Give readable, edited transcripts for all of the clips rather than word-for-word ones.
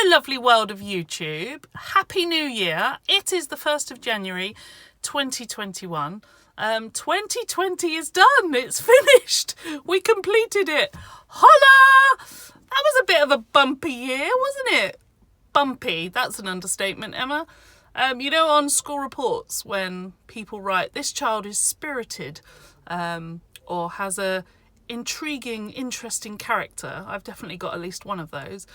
lovely world of YouTube. Happy New Year. It is the 1st of January 2021. 2020 is done. It's finished. We completed it. Holla! That was a bit of a bumpy year, wasn't it? Bumpy. That's an understatement, Emma. On school reports when people write, this child is spirited or has a intriguing, interesting character. I've definitely got at least one of those.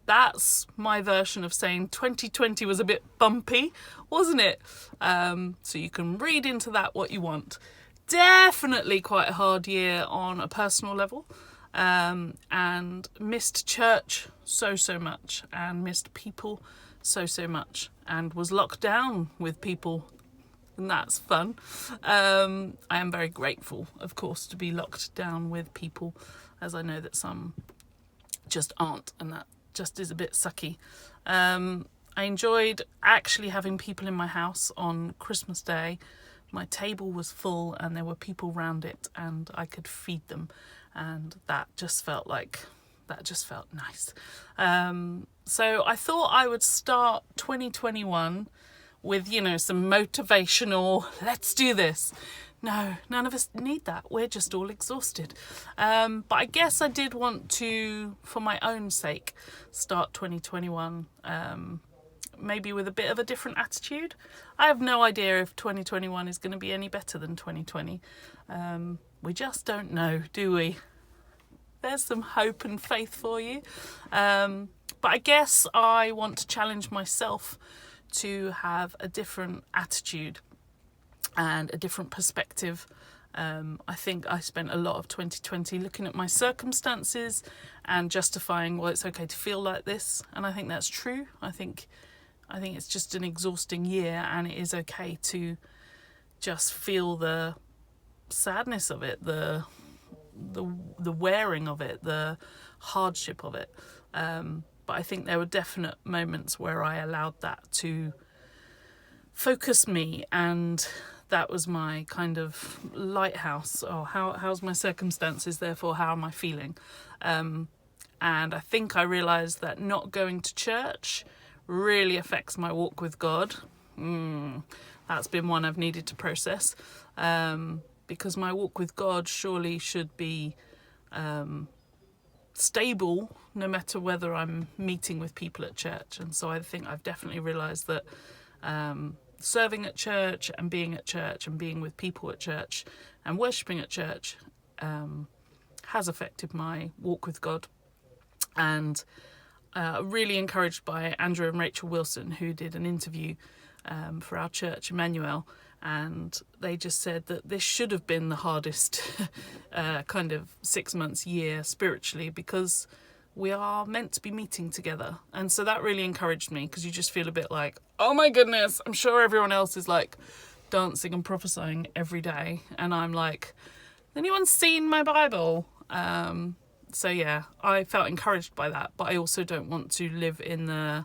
That's my version of saying 2020 was a bit bumpy, wasn't it? So you can read into that what you want. Definitely quite a hard year on a personal level, and missed church so much, and missed people so much, and was locked down with people, and that's fun. I am very grateful, of course, to be locked down with people, as I know that some just aren't, and that just is a bit sucky. I enjoyed actually having people in my house on Christmas Day. My table was full and there were people around it and I could feed them, and that just felt nice. So I thought I would start 2021 with, some motivational, let's do this. No, none of us need that. We're just all exhausted. But I guess I did want to, for my own sake, start 2021 maybe with a bit of a different attitude. I have no idea if 2021 is going to be any better than 2020. We just don't know, do we? There's some hope and faith for you. But I guess I want to challenge myself to have a different attitude and a different perspective. I think I spent a lot of 2020 looking at my circumstances and justifying, well, it's okay to feel like this, and I think that's true. I think it's just an exhausting year, and it is okay to just feel the sadness of it, the wearing of it, the hardship of it. But I think there were definite moments where I allowed that to focus me, and that was my kind of lighthouse. How's my circumstances, therefore how am I feeling? And I think I realised that not going to church really affects my walk with God. That's been one I've needed to process, because my walk with God surely should be stable no matter whether I'm meeting with people at church. And so I think I've definitely realised that serving at church and being with people at church and worshipping at church has affected my walk with God. And really encouraged by Andrew and Rachel Wilson, who did an interview for our church, Emmanuel, and they just said that this should have been the hardest kind of 6 months, year spiritually, because we are meant to be meeting together. And so that really encouraged me, because you just feel a bit like, oh my goodness, I'm sure everyone else is like dancing and prophesying every day, and I'm like, anyone seen my Bible? So yeah, I felt encouraged by that, but I also don't want to live in the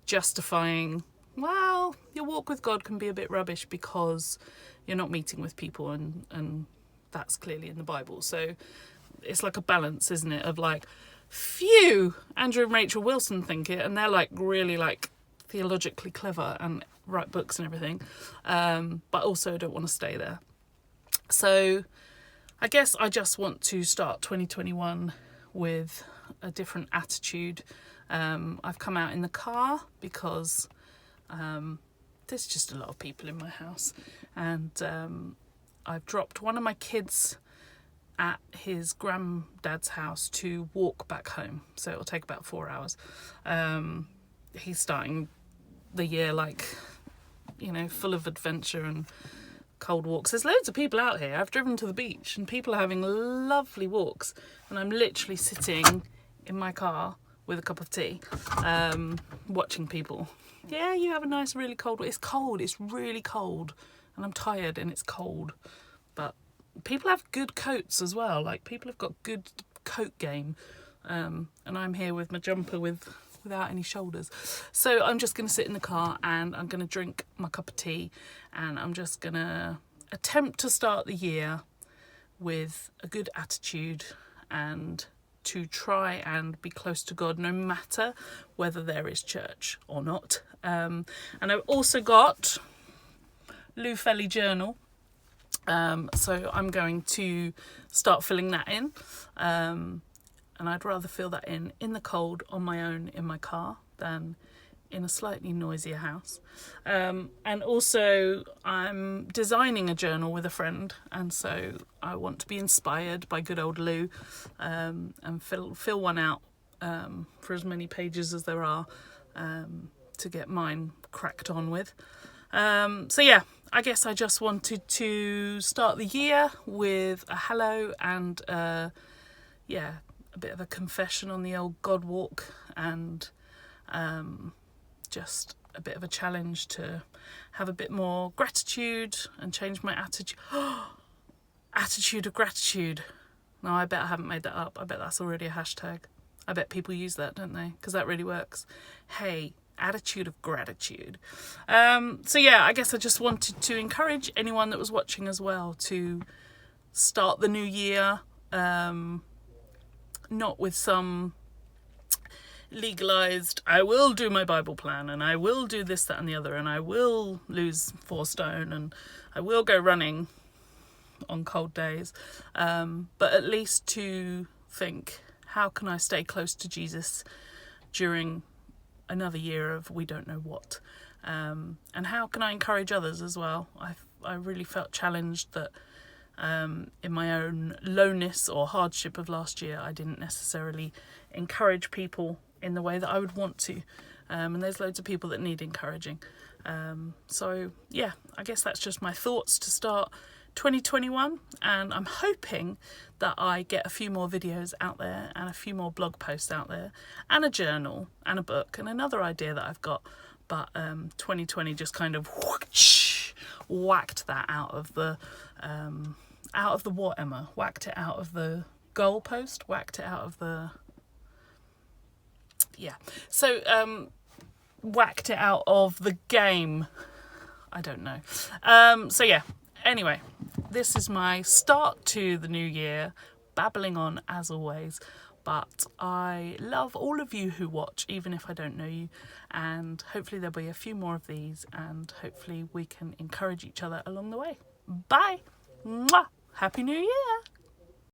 justifying, well, your walk with God can be a bit rubbish because you're not meeting with people, and that's clearly in the Bible. So it's like a balance, isn't it, of like, phew, Andrew and Rachel Wilson think it, and they're like really like theologically clever and write books and everything, but also don't want to stay there. So I guess I just want to start 2021 with a different attitude. I've come out in the car because there's just a lot of people in my house, and I've dropped one of my kids at his granddad's house to walk back home, so it'll take about 4 hours. He's starting the year full of adventure and cold walks. There's loads of people out here. I've driven to the beach and people are having lovely walks, and I'm literally sitting in my car with a cup of tea, watching people. Yeah, you have a nice really cold walk. It's cold, it's really cold, and I'm tired and it's cold, but people have good coats as well. Like, people have got good coat game, and I'm here with my jumper without any shoulders. So I'm just going to sit in the car and I'm going to drink my cup of tea, and I'm just going to attempt to start the year with a good attitude and to try and be close to God, no matter whether there is church or not. And I've also got Lou Felly Journal. So I'm going to start filling that in. And I'd rather fill that in the cold on my own in my car than in a slightly noisier house. And also I'm designing a journal with a friend, and so I want to be inspired by good old Lou, and fill one out for as many pages as there are, to get mine cracked on with. So yeah, I guess I just wanted to start the year with a hello and a bit of a confession on the old God walk, and just a bit of a challenge to have a bit more gratitude and change my attitude. Attitude of gratitude. No, I bet I haven't made that up. I bet that's already a hashtag. I bet people use that, don't they? Because that really works. Hey, attitude of gratitude. So yeah, I guess I just wanted to encourage anyone that was watching as well to start the new year, not with some legalized, I will do my Bible plan and I will do this, that and the other, and I will lose 4 stone and I will go running on cold days, but at least to think, how can I stay close to Jesus during another year of we don't know what, and how can I encourage others as well. I really felt challenged that in my own lowness or hardship of last year, I didn't necessarily encourage people in the way that I would want to, and there's loads of people that need encouraging. So yeah, I guess that's just my thoughts to start 2021, and I'm hoping that I get a few more videos out there and a few more blog posts out there and a journal and a book and another idea that I've got, but 2020 just kind of whacked that out of the what, Emma? Whacked it out of the goalpost, whacked it out of the whacked it out of the game. I don't know. So yeah, anyway, this is my start to the new year, babbling on as always, but I love all of you who watch, even if I don't know you, and hopefully there'll be a few more of these, and hopefully we can encourage each other along the way. Bye! Mwah! Happy New Year!